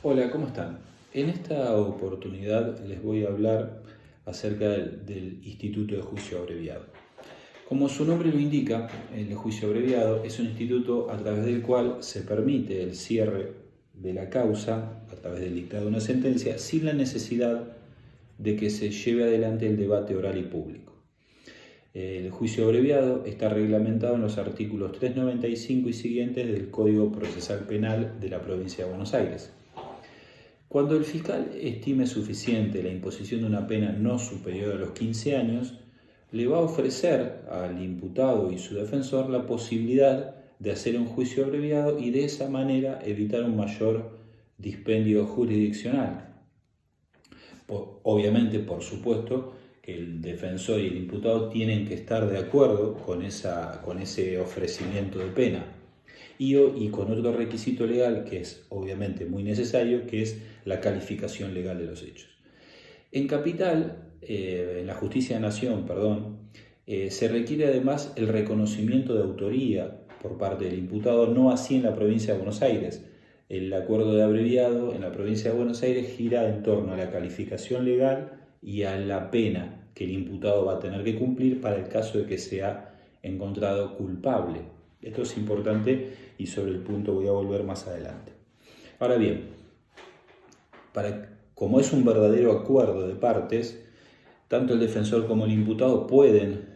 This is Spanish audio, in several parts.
Hola, ¿cómo están? En esta oportunidad les voy a hablar acerca del Instituto de Juicio Abreviado. Como su nombre lo indica, el juicio abreviado es un instituto a través del cual se permite el cierre de la causa a través del dictado de una sentencia sin la necesidad de que se lleve adelante el debate oral y público. El juicio abreviado está reglamentado en los artículos 395 y siguientes del Código Procesal Penal de la Provincia de Buenos Aires. Cuando el fiscal estime suficiente la imposición de una pena no superior a los 15 años, le va a ofrecer al imputado y su defensor la posibilidad de hacer un juicio abreviado y de esa manera evitar un mayor dispendio jurisdiccional. Obviamente, por supuesto, que el defensor y el imputado tienen que estar de acuerdo con ese ofrecimiento de pena. Y con otro requisito legal que es obviamente muy necesario, que es la calificación legal de los hechos. En la Justicia de Nación, se requiere además el reconocimiento de autoría por parte del imputado, no así en la provincia de Buenos Aires. El acuerdo de abreviado en la provincia de Buenos Aires gira en torno a la calificación legal y a la pena que el imputado va a tener que cumplir para el caso de que sea encontrado culpable. Esto es importante y sobre el punto voy a volver más adelante. Ahora bien, como es un verdadero acuerdo de partes, tanto el defensor como el imputado pueden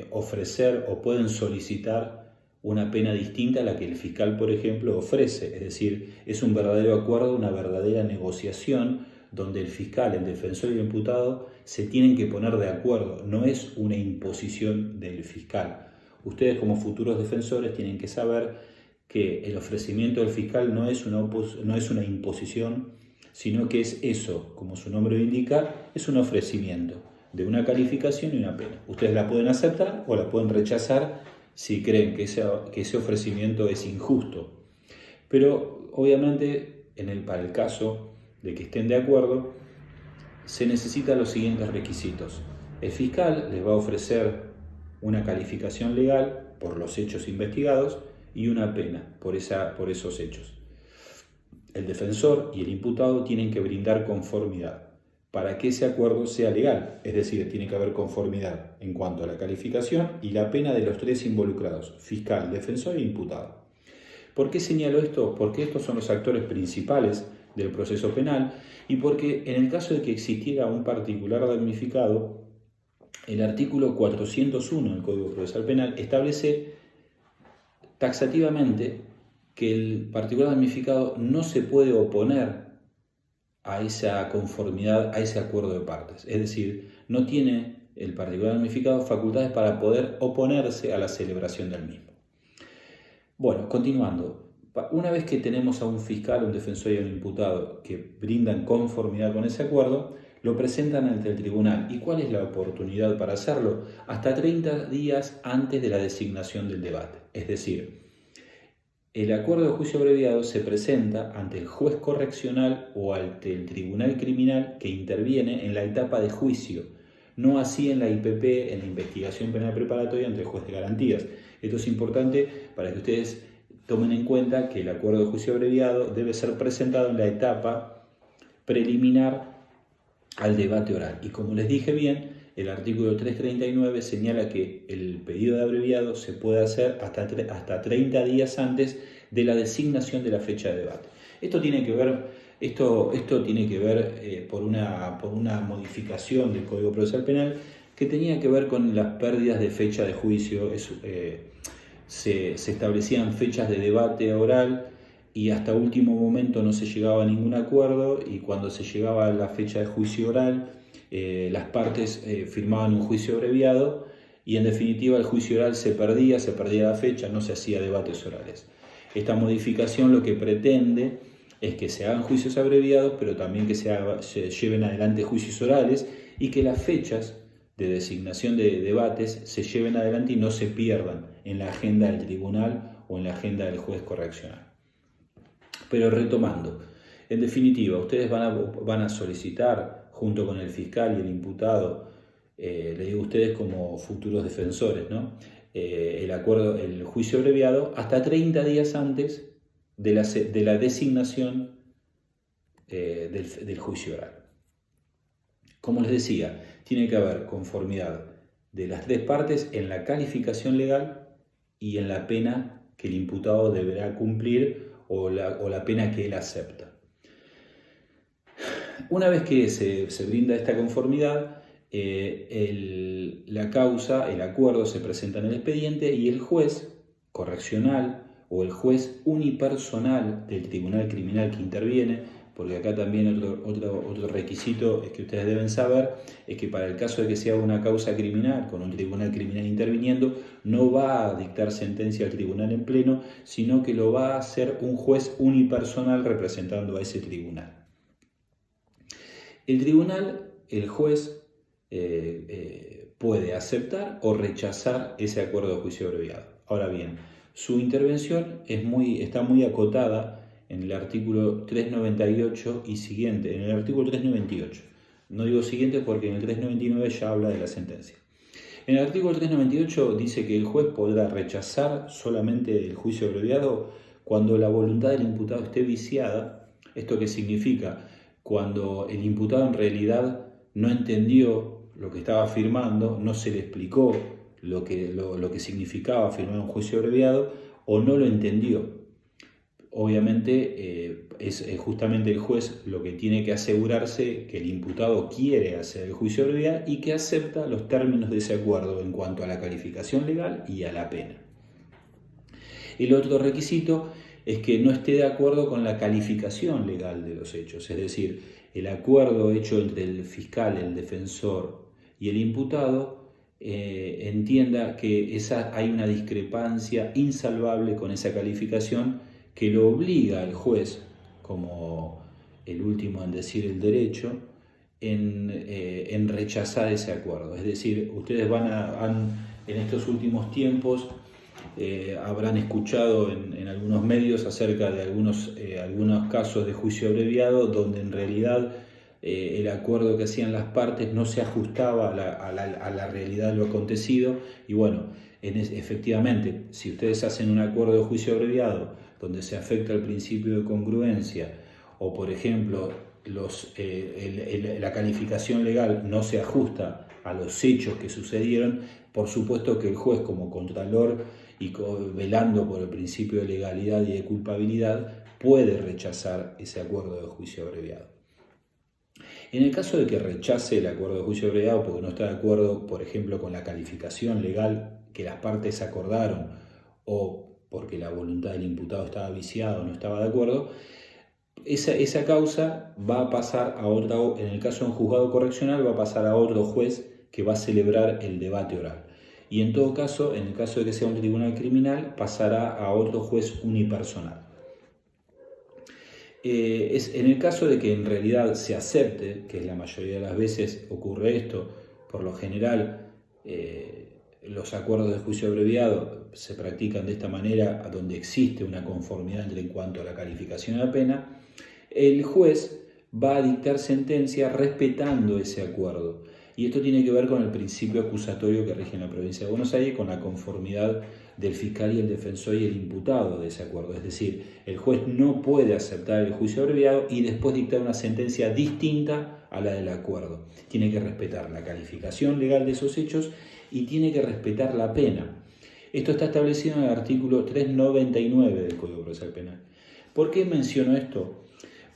ofrecer o pueden solicitar una pena distinta a la que el fiscal, por ejemplo, ofrece. Es decir, es un verdadero acuerdo, una verdadera negociación donde el fiscal, el defensor y el imputado se tienen que poner de acuerdo. No es una imposición del fiscal. Ustedes como futuros defensores tienen que saber que el ofrecimiento del fiscal no es una imposición, sino que es eso, como su nombre lo indica, es un ofrecimiento de una calificación y una pena. Ustedes la pueden aceptar o la pueden rechazar si creen que ese ofrecimiento es injusto. Pero obviamente para el caso de que estén de acuerdo, se necesitan los siguientes requisitos. El fiscal les va a ofrecer una calificación legal por los hechos investigados y una pena por esos hechos. El defensor y el imputado tienen que brindar conformidad para que ese acuerdo sea legal, es decir, tiene que haber conformidad en cuanto a la calificación y la pena de los tres involucrados, fiscal, defensor e imputado. ¿Por qué señalo esto? Porque estos son los actores principales del proceso penal y porque en el caso de que existiera un particular damnificado, el artículo 401 del Código Procesal Penal establece taxativamente que el particular damnificado no se puede oponer a esa conformidad, a ese acuerdo de partes. Es decir, no tiene el particular damnificado facultades para poder oponerse a la celebración del mismo. Bueno, continuando. Una vez que tenemos a un fiscal, un defensor y un imputado que brindan conformidad con ese acuerdo, lo presentan ante el tribunal. ¿Y cuál es la oportunidad para hacerlo? Hasta 30 días antes de la designación del debate. Es decir, el acuerdo de juicio abreviado se presenta ante el juez correccional o ante el tribunal criminal que interviene en la etapa de juicio, no así en la IPP, en la investigación penal preparatoria ante el juez de garantías. Esto es importante para que ustedes tomen en cuenta que el acuerdo de juicio abreviado debe ser presentado en la etapa preliminar al debate oral. Y como les dije bien, el artículo 339 señala que el pedido de abreviado se puede hacer hasta 30 días antes de la designación de la fecha de debate. Esto tiene que ver por una modificación del Código Procesal Penal que tenía que ver con las pérdidas de fecha de juicio. Se establecían fechas de debate oral y hasta último momento no se llegaba a ningún acuerdo, y cuando se llegaba a la fecha de juicio oral, las partes firmaban un juicio abreviado y en definitiva el juicio oral se perdía la fecha, no se hacía debates orales. Esta modificación lo que pretende es que se hagan juicios abreviados, pero también que se lleven adelante juicios orales y que las fechas de designación de debates se lleven adelante y no se pierdan en la agenda del tribunal o en la agenda del juez correccional. Pero retomando, en definitiva, ustedes van a solicitar junto con el fiscal y el imputado, les digo a ustedes como futuros defensores, ¿no? El juicio abreviado hasta 30 días antes de la designación del juicio oral. Como les decía, tiene que haber conformidad de las tres partes en la calificación legal y en la pena que el imputado deberá cumplir o la pena que él acepta. Una vez que se brinda esta conformidad, la causa, el acuerdo se presenta en el expediente y el juez correccional o el juez unipersonal del tribunal criminal que interviene, porque acá también otro requisito es que ustedes deben saber, es que para el caso de que sea una causa criminal, con un tribunal criminal interviniendo, no va a dictar sentencia al tribunal en pleno, sino que lo va a hacer un juez unipersonal representando a ese tribunal. El tribunal, el juez, puede aceptar o rechazar ese acuerdo de juicio abreviado. Ahora bien, su intervención está muy acotada en el artículo 398 y siguiente, en el artículo 398. No digo siguiente porque en el 399 ya habla de la sentencia. En el artículo 398 dice que el juez podrá rechazar solamente el juicio abreviado cuando la voluntad del imputado esté viciada. ¿Esto qué significa? Cuando el imputado en realidad no entendió lo que estaba firmando, no se le explicó lo que significaba firmar un juicio abreviado o no lo entendió. Obviamente es justamente el juez lo que tiene que asegurarse que el imputado quiere hacer el juicio abreviado y que acepta los términos de ese acuerdo en cuanto a la calificación legal y a la pena. El otro requisito es que no esté de acuerdo con la calificación legal de los hechos, es decir, el acuerdo hecho entre el fiscal, el defensor y el imputado entienda que hay una discrepancia insalvable con esa calificación que lo obliga al juez, como el último en decir el derecho, en rechazar ese acuerdo. Es decir, ustedes en estos últimos tiempos habrán escuchado en algunos medios acerca de algunos casos de juicio abreviado donde en realidad el acuerdo que hacían las partes no se ajustaba a la realidad de lo acontecido. Y bueno, efectivamente, si ustedes hacen un acuerdo de juicio abreviado donde se afecta el principio de congruencia o, por ejemplo, la calificación legal no se ajusta a los hechos que sucedieron, por supuesto que el juez, como contralor y velando por el principio de legalidad y de culpabilidad, puede rechazar ese acuerdo de juicio abreviado. En el caso de que rechace el acuerdo de juicio abreviado porque no está de acuerdo, por ejemplo, con la calificación legal que las partes acordaron o porque la voluntad del imputado estaba viciada o no estaba de acuerdo, esa causa va a pasar a en el caso de un juzgado correccional, va a pasar a otro juez que va a celebrar el debate oral. Y en todo caso, en el caso de que sea un tribunal criminal, pasará a otro juez unipersonal. En el caso de que en realidad se acepte, que la mayoría de las veces ocurre esto, por lo general los acuerdos de juicio abreviado se practican de esta manera, donde existe una conformidad en cuanto a la calificación de la pena, el juez va a dictar sentencia respetando ese acuerdo. Y esto tiene que ver con el principio acusatorio que rige en la provincia de Buenos Aires, con la conformidad del fiscal y el defensor y el imputado de ese acuerdo. Es decir, el juez no puede aceptar el juicio abreviado y después dictar una sentencia distinta a la del acuerdo. Tiene que respetar la calificación legal de esos hechos y tiene que respetar la pena. Esto está establecido en el artículo 399 del Código Procesal Penal. ¿Por qué menciono esto?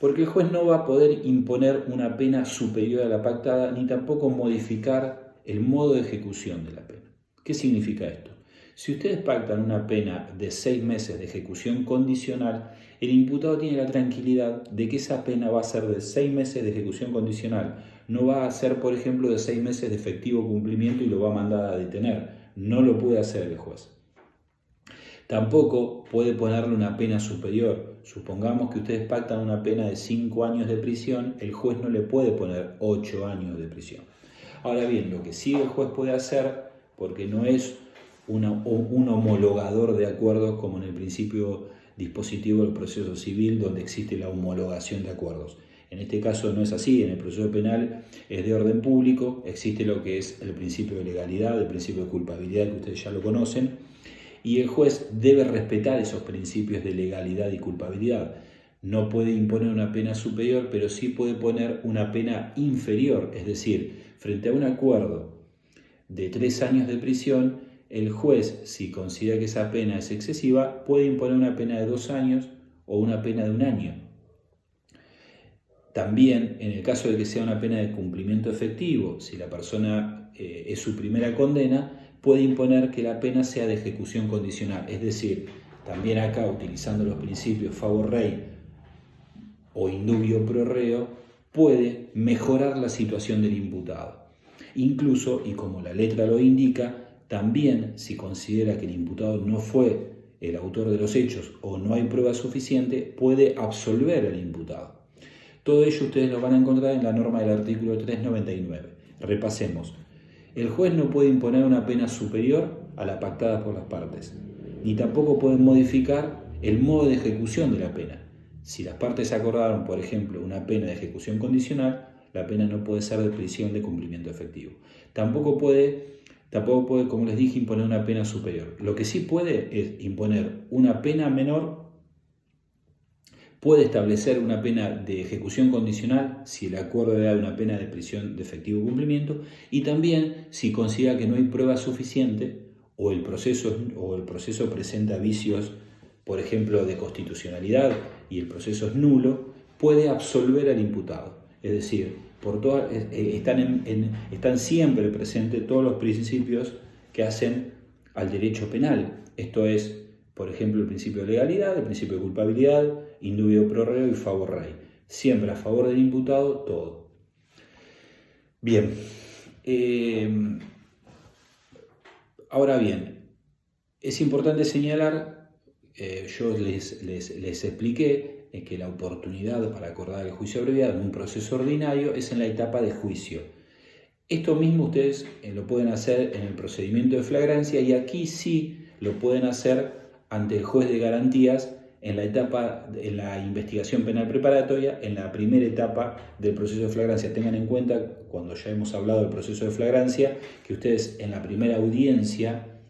Porque el juez no va a poder imponer una pena superior a la pactada ni tampoco modificar el modo de ejecución de la pena. ¿Qué significa esto? Si ustedes pactan una pena de 6 meses de ejecución condicional, el imputado tiene la tranquilidad de que esa pena va a ser de 6 meses de ejecución condicional. No va a ser, por ejemplo, de 6 meses de efectivo cumplimiento y lo va a mandar a detener. No lo puede hacer el juez. Tampoco puede ponerle una pena superior. Supongamos que ustedes pactan una pena de 5 años de prisión, el juez no le puede poner 8 años de prisión. Ahora bien, lo que sí el juez puede hacer, porque no es un homologador de acuerdos como en el principio dispositivo del proceso civil, donde existe la homologación de acuerdos. En este caso no es así, en el proceso penal es de orden público, existe lo que es el principio de legalidad, el principio de culpabilidad, que ustedes ya lo conocen, y el juez debe respetar esos principios de legalidad y culpabilidad. no puede imponer una pena superior, pero sí puede poner una pena inferior. Es decir, frente a un acuerdo de 3 años de prisión, el juez, si considera que esa pena es excesiva, puede imponer una pena de 2 años o una pena de 1 año. También, en el caso de que sea una pena de cumplimiento efectivo, si la persona es su primera condena, puede imponer que la pena sea de ejecución condicional. Es decir, también acá, utilizando los principios favor rei o indubio pro reo, puede mejorar la situación del imputado. Incluso, y como la letra lo indica, también si considera que el imputado no fue el autor de los hechos o no hay prueba suficiente, puede absolver al imputado. Todo ello ustedes lo van a encontrar en la norma del artículo 399. Repasemos. El juez no puede imponer una pena superior a la pactada por las partes, ni tampoco puede modificar el modo de ejecución de la pena. Si las partes acordaron, por ejemplo, una pena de ejecución condicional, la pena no puede ser de prisión de cumplimiento efectivo. Tampoco puede, como les dije, imponer una pena superior. Lo que sí puede es imponer una pena menor. Puede establecer una pena de ejecución condicional si el acuerdo da una pena de prisión de efectivo cumplimiento, y también si considera que no hay prueba suficiente o el proceso presenta vicios, por ejemplo, de constitucionalidad, y el proceso es nulo, puede absolver al imputado. Es decir, están siempre presentes todos los principios que hacen al derecho penal. Esto es, por ejemplo, el principio de legalidad, el principio de culpabilidad, indubio pro reo y favor rei. Siempre a favor del imputado, todo. Bien. Ahora bien, es importante señalar, yo les expliqué que la oportunidad para acordar el juicio abreviado en un proceso ordinario es en la etapa de juicio. Esto mismo ustedes lo pueden hacer en el procedimiento de flagrancia, y aquí sí lo pueden hacer ante el juez de garantías en la investigación penal preparatoria, en la primera etapa del proceso de flagrancia. Tengan en cuenta, cuando ya hemos hablado del proceso de flagrancia, que ustedes en la primera audiencia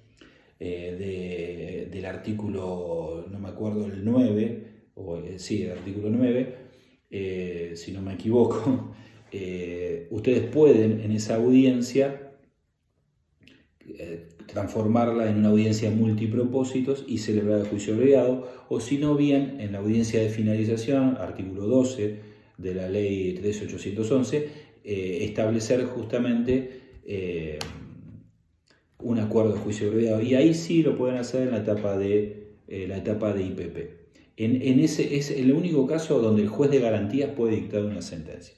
del artículo, no me acuerdo, el 9, el artículo 9, si no me equivoco, ustedes pueden en esa audiencia transformarla en una audiencia multipropósitos y celebrar el juicio abreviado, o si no bien en la audiencia de finalización, artículo 12 de la ley 13811, establecer justamente un acuerdo de juicio abreviado, y ahí sí lo pueden hacer en la etapa de IPP. Ese es el único caso donde el juez de garantías puede dictar una sentencia.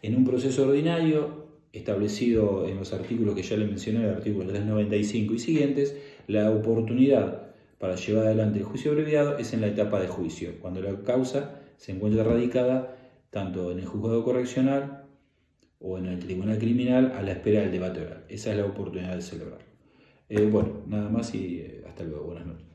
En un proceso ordinario establecido en los artículos que ya les mencioné, el artículo 395 y siguientes, la oportunidad para llevar adelante el juicio abreviado es en la etapa de juicio, cuando la causa se encuentra radicada tanto en el juzgado correccional o en el tribunal criminal a la espera del debate oral. Esa es la oportunidad de celebrar. Bueno, nada más y hasta luego. Buenas noches.